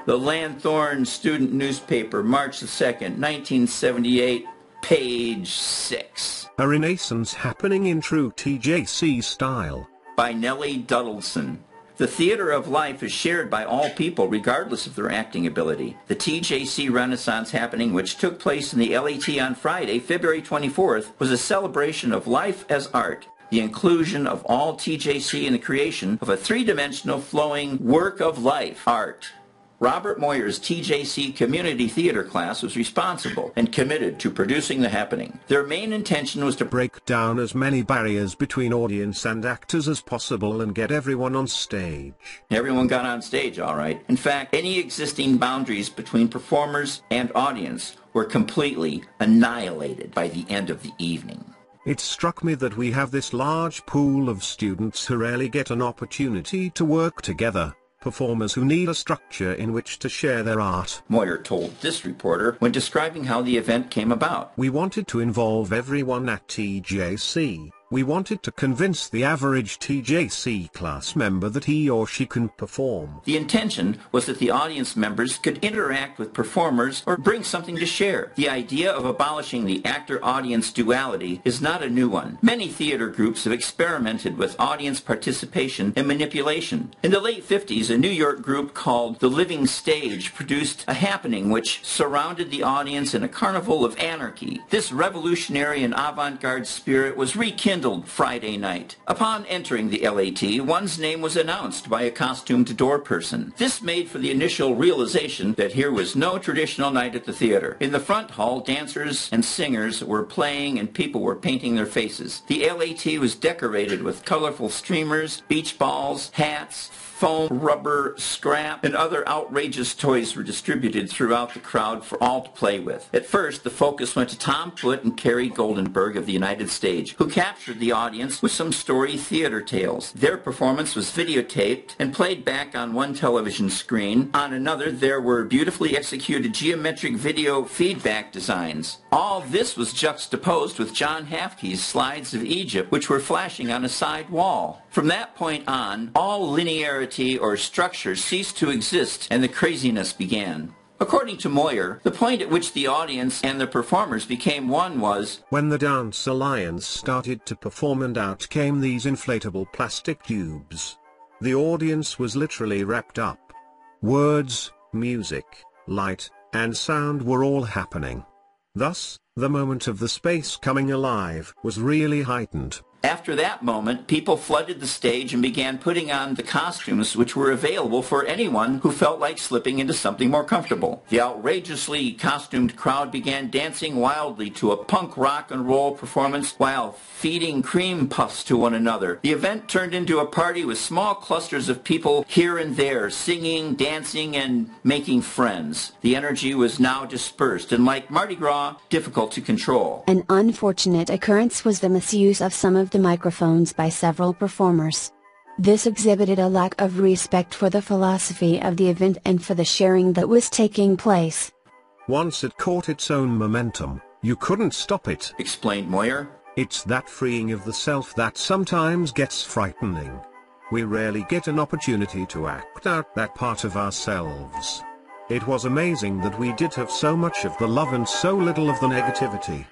The Lanthorn student newspaper, March the 2nd, 1978, page 6. A renaissance happening in true TJC style. By Nellie Duddleson. The theater of life is shared by all people regardless of their acting ability. The TJC Renaissance happening, which took place in the LAT on Friday, February 24th, was a celebration of life as art. The inclusion of all TJC in the creation of a three-dimensional flowing work of life, art. Robert Moyer's TJC community theater class was responsible and committed to producing the happening. Their main intention was to break down as many barriers between audience and actors as possible and get everyone on stage. Everyone got on stage, all right. In fact, any existing boundaries between performers and audience were completely annihilated by the end of the evening. It struck me that we have this large pool of students who rarely get an opportunity to work together. Performers who need a structure in which to share their art, Moyer told this reporter when describing how the event came about. We wanted to involve everyone at TJC. We wanted to convince the average TJC class member that he or she can perform. The intention was that the audience members could interact with performers or bring something to share. The idea of abolishing the actor-audience duality is not a new one. Many theater groups have experimented with audience participation and manipulation. In the late 50s, a New York group called The Living Stage produced a happening which surrounded the audience in a carnival of anarchy. This revolutionary and avant-garde spirit was rekindled Friday night. Upon entering the LAT, one's name was announced by a costumed door person. This made for the initial realization that here was no traditional night at the theater. In the front hall, dancers and singers were playing and people were painting their faces. The LAT was decorated with colorful streamers, beach balls, hats, foam, rubber, scrap, and other outrageous toys were distributed throughout the crowd for all to play with. At first, the focus went to Tom Foote and Carrie Goldenberg of the United Stage, who captured the audience with some story theater tales. Their performance was videotaped and played back on one television screen. On another, there were beautifully executed geometric video feedback designs. All this was juxtaposed with John Hafke's Slides of Egypt, which were flashing on a side wall. From that point on, all linearity or structure ceased to exist and the craziness began. According to Moyer, the point at which the audience and the performers became one was when the Dance Alliance started to perform and out came these inflatable plastic tubes. The audience was literally wrapped up. Words, music, light, and sound were all happening. Thus, the moment of the space coming alive was really heightened. After that moment, people flooded the stage and began putting on the costumes which were available for anyone who felt like slipping into something more comfortable. The outrageously costumed crowd began dancing wildly to a punk rock and roll performance while feeding cream puffs to one another. The event turned into a party with small clusters of people here and there, singing, dancing, and making friends. The energy was now dispersed and, like Mardi Gras, difficult to control. An unfortunate occurrence was the misuse of some of the microphones by several performers. This exhibited a lack of respect for the philosophy of the event and for the sharing that was taking place. Once it caught its own momentum, you couldn't stop it, explained Moyer. It's that freeing of the self that sometimes gets frightening. We rarely get an opportunity to act out that part of ourselves. It was amazing that we did have so much of the love and so little of the negativity.